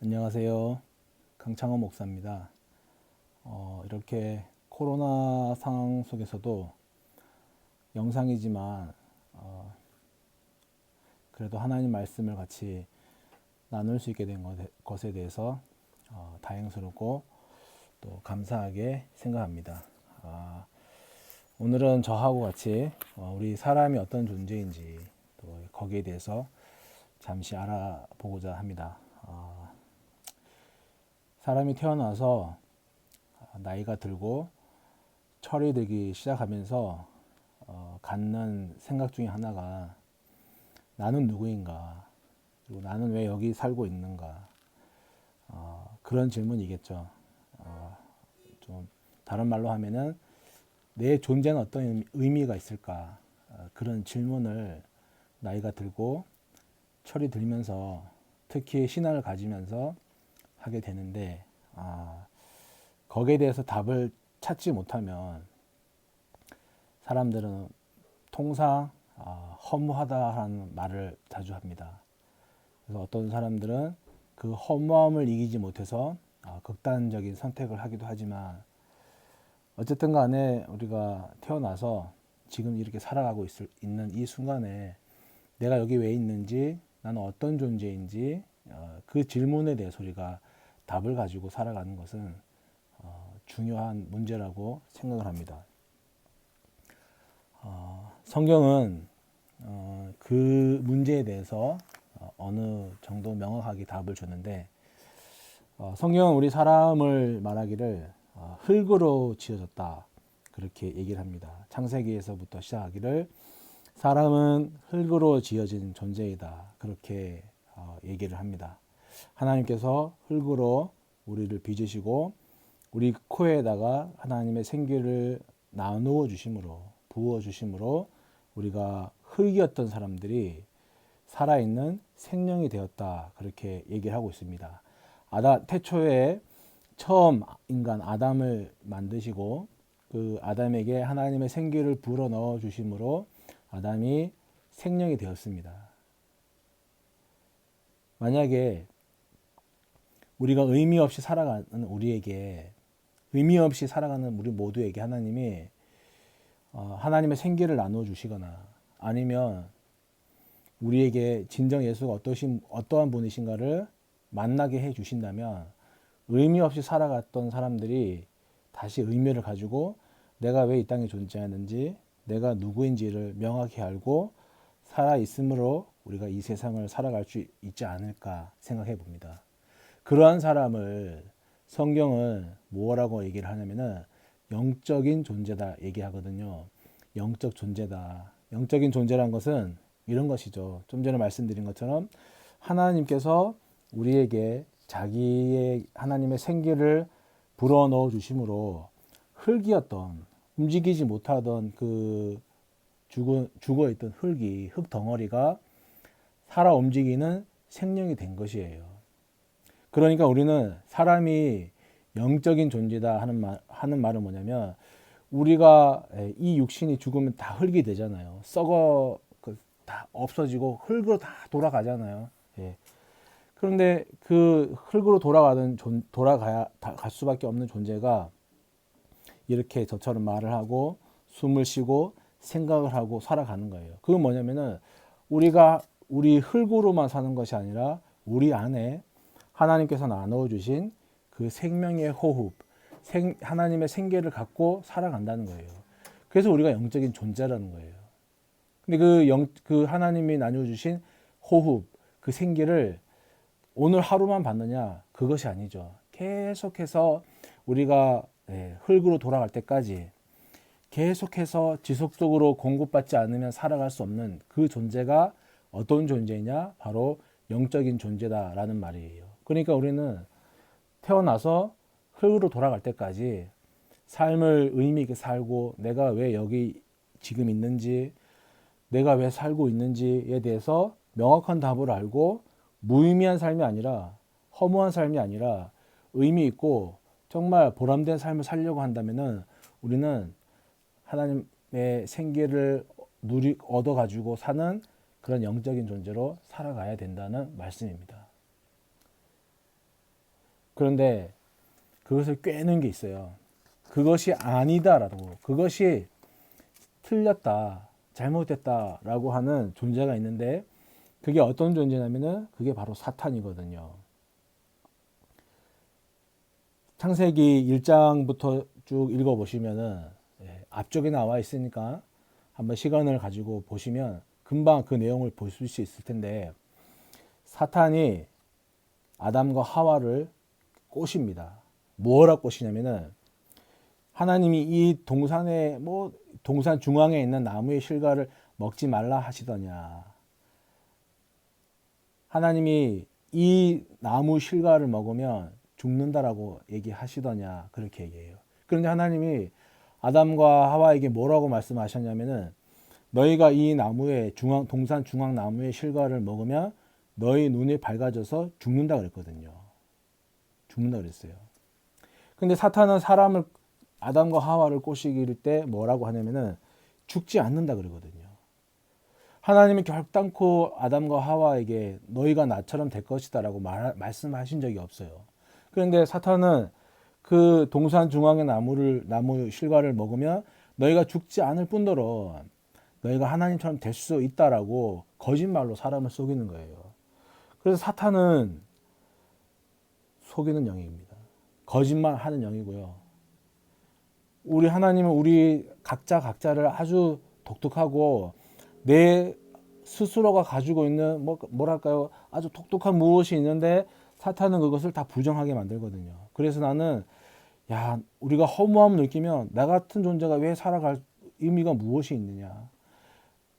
안녕하세요. 강창호 목사입니다. 이렇게 코로나 상황 속에서도 영상이지만 그래도 하나님 말씀을 같이 나눌 수 있게 된 것에 대해서 다행스럽고 또 감사하게 생각합니다. 오늘은 저하고 같이 우리 사람이 어떤 존재인지 또 거기에 대해서 잠시 알아보고자 합니다. 사람이 태어나서 나이가 들고 철이 들기 시작하면서 갖는 생각 중에 하나가 나는 누구인가, 그리고 나는 왜 여기 살고 있는가, 그런 질문이겠죠. 좀 다른 말로 하면은 내 존재는 어떤 의미가 있을까, 그런 질문을 나이가 들고 철이 들면서 특히 신앙을 가지면서 하게 되는데, 거기에 대해서 답을 찾지 못하면 사람들은 통상 허무하다라는 말을 자주 합니다. 그래서 어떤 사람들은 그 허무함을 이기지 못해서 극단적인 선택을 하기도 하지만, 어쨌든 간에 우리가 태어나서 지금 이렇게 살아가고 있는 이 순간에 내가 여기 왜 있는지, 나는 어떤 존재인지, 그 질문에 대해서 우리가 답을 가지고 살아가는 것은 중요한 문제라고 생각을 합니다. 성경은 그 문제에 대해서 어느 정도 명확하게 답을 주는데, 성경은 우리 사람을 말하기를 흙으로 지어졌다, 그렇게 얘기를 합니다. 창세기에서부터 시작하기를 사람은 흙으로 지어진 존재이다, 그렇게 얘기를 합니다. 하나님께서 흙으로 우리를 빚으시고 우리 코에다가 하나님의 생기를 나누어 주심으로, 부어 주심으로 우리가 흙이었던 사람들이 살아있는 생명이 되었다, 그렇게 얘기를 하고 있습니다. 태초에 처음 인간 아담을 만드시고 그 아담에게 하나님의 생기를 불어 넣어 주심으로 아담이 생명이 되었습니다. 만약에 우리가 의미 없이 살아가는 우리 모두에게 하나님이 하나님의 생기를 나누어 주시거나, 아니면 우리에게 진정 예수가 어떠한 분이신가를 만나게 해 주신다면, 의미 없이 살아갔던 사람들이 다시 의미를 가지고 내가 왜 이 땅에 존재하는지, 내가 누구인지를 명확히 알고 살아 있으므로 우리가 이 세상을 살아갈 수 있지 않을까 생각해 봅니다. 그러한 사람을 성경은 뭐라고 얘기를 하냐면은 영적인 존재다 얘기하거든요. 영적 존재다. 영적인 존재란 것은 이런 것이죠. 좀 전에 말씀드린 것처럼 하나님께서 우리에게 자기의 하나님의 생기를 불어넣어 주심으로 흙이었던, 움직이지 못하던 그 죽어있던 흙 덩어리가 살아 움직이는 생명이 된 것이에요. 그러니까 우리는 사람이 영적인 존재다 하는 말은 뭐냐면, 우리가 이 육신이 죽으면 다 흙이 되잖아요. 다 없어지고 흙으로 다 돌아가잖아요. 예. 그런데 그 흙으로 돌아갈 수밖에 없는 존재가 이렇게 저처럼 말을 하고 숨을 쉬고 생각을 하고 살아가는 거예요. 그건 뭐냐면은 우리 흙으로만 사는 것이 아니라 우리 안에 하나님께서 나누어 주신 그 생명의 호흡, 하나님의 생계를 갖고 살아간다는 거예요. 그래서 우리가 영적인 존재라는 거예요. 근데 그 하나님이 나누어 주신 호흡, 그 생기를 오늘 하루만 받느냐? 그것이 아니죠. 계속해서 우리가 흙으로 돌아갈 때까지 계속해서 지속적으로 공급받지 않으면 살아갈 수 없는 그 존재가 어떤 존재냐? 바로 영적인 존재다라는 말이에요. 그러니까 우리는 태어나서 흙으로 돌아갈 때까지 삶을 의미 있게 살고, 내가 왜 여기 지금 있는지, 내가 왜 살고 있는지에 대해서 명확한 답을 알고 무의미한 삶이 아니라, 허무한 삶이 아니라 의미 있고 정말 보람된 삶을 살려고 한다면은 우리는 하나님의 생기를 얻어가지고 사는 그런 영적인 존재로 살아가야 된다는 말씀입니다. 그런데 그것을 꿰는 게 있어요. 그것이 아니다라고, 그것이 틀렸다, 잘못됐다라고 하는 존재가 있는데, 그게 어떤 존재냐면은 그게 바로 사탄이거든요. 창세기 1장부터 쭉 읽어보시면은 앞쪽에 나와 있으니까 한번 시간을 가지고 보시면 금방 그 내용을 보실 수 있을 텐데, 사탄이 아담과 하와를 꼬십니다. 뭐라 꼬시냐면은 하나님이 이 동산에 동산 중앙에 있는 나무의 실과를 먹지 말라 하시더냐. 하나님이 이 나무 실과를 먹으면 죽는다라고 얘기하시더냐. 그렇게 얘기해요. 그런데 하나님이 아담과 하와에게 뭐라고 말씀하셨냐면은 너희가 이 나무의 동산 중앙 나무의 실과를 먹으면 너희 눈이 밝아져서 죽는다 그랬거든요. 죽는다 그랬어요. 근데 사탄은 사람을 아담과 하와를 꼬시길 때 뭐라고 하냐면은 죽지 않는다 그러거든요. 하나님이 결단코 아담과 하와에게 너희가 나처럼 될 것이다라고 말씀하신 적이 없어요. 그런데 사탄은 그 동산 중앙의 나무 실과를 먹으면 너희가 죽지 않을 뿐더러 너희가 하나님처럼 될 수 있다라고 거짓말로 사람을 속이는 거예요. 그래서 사탄은 속이는 영입니다. 거짓말하는 영이고요. 우리 하나님은 우리 각자를 아주 독특하고 내 스스로가 가지고 있는 뭐랄까요, 아주 독특한 무엇이 있는데 사탄은 그것을 다 부정하게 만들거든요. 그래서 나는 우리가 허무함을 느끼면 나 같은 존재가 왜 살아갈 의미가 무엇이 있느냐.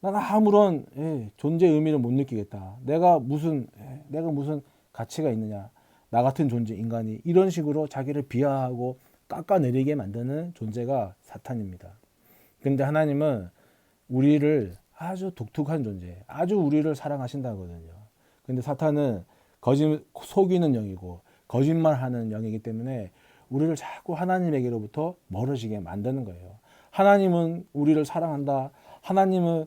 나는 아무런 존재의 의미를 못 느끼겠다. 내가 무슨 가치가 있느냐. 나 같은 존재 인간이 이런 식으로 자기를 비하하고 깎아내리게 만드는 존재가 사탄입니다. 그런데 하나님은 우리를 아주 독특한 존재, 아주 우리를 사랑하신다거든요. 그런데 사탄은 속이는 영이고 거짓말하는 영이기 때문에 우리를 자꾸 하나님에게로부터 멀어지게 만드는 거예요. 하나님은 우리를 사랑한다. 하나님은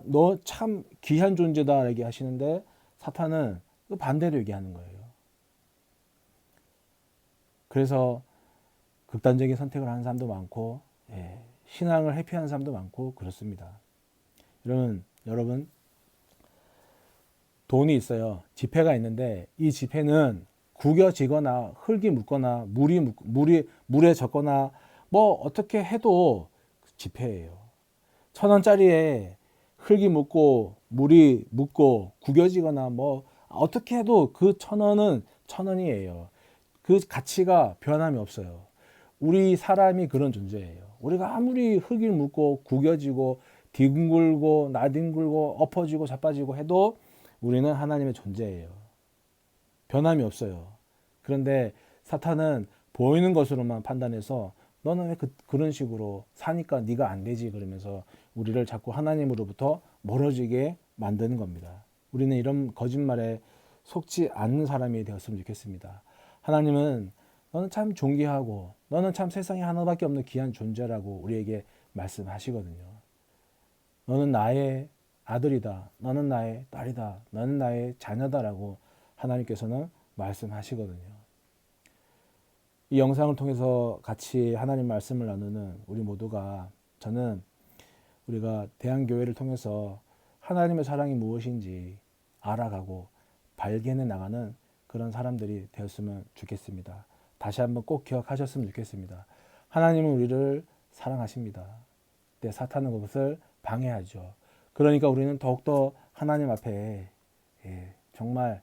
너 참 귀한 존재다 얘기하시는데 사탄은 반대로 얘기하는 거예요. 그래서 극단적인 선택을 하는 사람도 많고 신앙을 회피하는 사람도 많고 그렇습니다. 여러분 돈이 있어요. 지폐가 있는데 이 지폐는 구겨지거나 흙이 묻거나 물에 젖거나 어떻게 해도 지폐예요. 1,000원짜리에 흙이 묻고 물이 묻고 구겨지거나 어떻게 해도 그 1,000원은 1,000원이에요. 그 가치가 변함이 없어요. 우리 사람이 그런 존재예요. 우리가 아무리 흙이 묻고 구겨지고 뒹굴고 나뒹굴고 엎어지고 자빠지고 해도 우리는 하나님의 존재예요. 변함이 없어요. 그런데 사탄은 보이는 것으로만 판단해서 너는 왜 그런 식으로 사니까 네가 안 되지 그러면서 우리를 자꾸 하나님으로부터 멀어지게 만드는 겁니다. 우리는 이런 거짓말에 속지 않는 사람이 되었으면 좋겠습니다. 하나님은 너는 참 존귀하고 너는 참 세상에 하나밖에 없는 귀한 존재라고 우리에게 말씀하시거든요. 너는 나의 아들이다. 너는 나의 딸이다. 너는 나의 자녀다라고 하나님께서는 말씀하시거든요. 이 영상을 통해서 같이 하나님 말씀을 나누는 우리 모두가 저는 우리가 대한교회를 통해서 하나님의 사랑이 무엇인지 알아가고 발견해 나가는 그런 사람들이 되었으면 좋겠습니다. 다시 한번 꼭 기억하셨으면 좋겠습니다. 하나님은 우리를 사랑하십니다. 근데 사탄은 그것을 방해하죠. 그러니까 우리는 더욱더 하나님 앞에 정말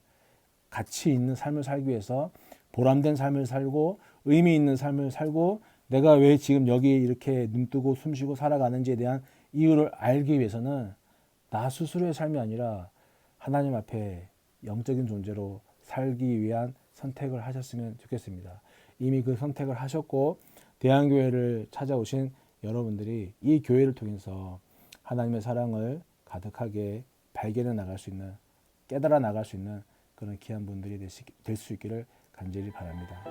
가치 있는 삶을 살기 위해서 보람된 삶을 살고 의미 있는 삶을 살고 내가 왜 지금 여기 이렇게 눈뜨고 숨쉬고 살아가는지에 대한 이유를 알기 위해서는 나 스스로의 삶이 아니라 하나님 앞에 영적인 존재로 살기 위한 선택을 하셨으면 좋겠습니다. 이미 그 선택을 하셨고 대한교회를 찾아오신 여러분들이 이 교회를 통해서 하나님의 사랑을 가득하게 발견해 나갈 수 있는, 깨달아 나갈 수 있는 그런 귀한 분들이 될 수 있기를 간절히 바랍니다.